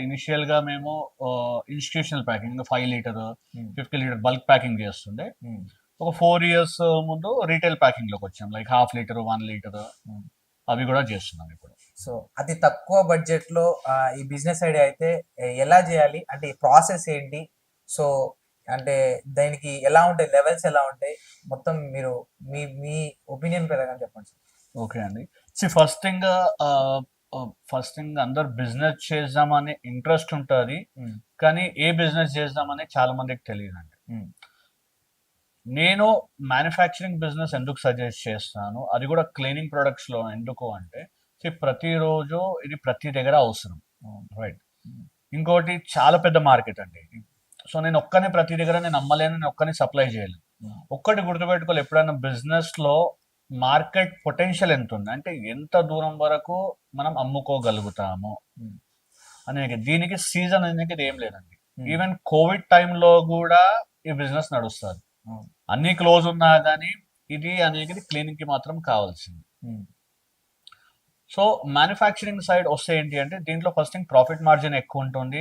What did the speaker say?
Initial గా మేము institutional packing 5 litre ఉమ్, 50 litre bulk packing చేస్తుండే. ఉమ్, ఒక 4 ఇయర్స్ ముందు రీటైల్ ప్యాకింగ్ లోకి వచ్చాం, లైక్ హాఫ్ లీటర్ 1 లీటర్ ఉమ్. అవి కూడా చేస్తున్నాం ఇప్పుడు. సో అతి తక్కువ బడ్జెట్ లో ఈ బిజినెస్ ఐడియా అయితే ఎలా చేయాలి అంటే ఈ ప్రాసెస్ ఏంటి? సో అంటే దానికి ఎలా ఉంటాయి, లెవెల్స్ ఎలా ఉంటాయి, మొత్తం మీరు మీ మీ ఒపీనియన్ ప్రకారం చెప్పండి సార్. ఓకే అండి. ఫస్ట్ థింగ్ అందరు బిజినెస్ చేద్దామనే ఇంట్రెస్ట్ ఉంటుంది, ఉమ్, కానీ ఏ బిజినెస్ చేద్దామని చాలా మందికి తెలియదు అండి. ఉమ్, నేను మ్యానుఫ్యాక్చరింగ్ బిజినెస్ ఎందుకు సజెస్ట్ చేస్తాను, అది కూడా క్లీనింగ్ ప్రొడక్ట్స్ లో, ఎందుకు అంటే ప్రతిరోజు ఇది ప్రతి దగ్గర అవసరం, రైట్? ఉమ్, ఇంకోటి చాలా పెద్ద మార్కెట్ అండి. సో నేను ఒక్కనే ప్రతి దగ్గర నేను అమ్మలేను, నేను ఒక్కనే సప్లై చేయలేను. ఉమ్, ఒక్కటి గుర్తుపెట్టుకోవాలి, ఎప్పుడైనా బిజినెస్ లో మార్కెట్ పొటెన్షియల్ ఎంత ఉంది అంటే ఎంత దూరం వరకు మనం అమ్ముకోగలుగుతాము ఉమ్, అనేది. దీనికి సీజన్ అనేది ఏం లేదండి. ఉమ్, ఈవెన్ కోవిడ్ టైంలో కూడా ఈ బిజినెస్ నడుస్తుంది. ఉమ్, అన్ని క్లోజ్ ఉన్నా కానీ ఇది అనేది క్లీనింగ్ కి మాత్రం కావాల్సింది. ఉమ్, సో మ్యానుఫ్యాక్చరింగ్ సైడ్ వస్తే ఏంటి అంటే దీంట్లో ఫస్ట్ థింగ్ ప్రాఫిట్ మార్జిన్ ఎక్కువ ఉంటుంది.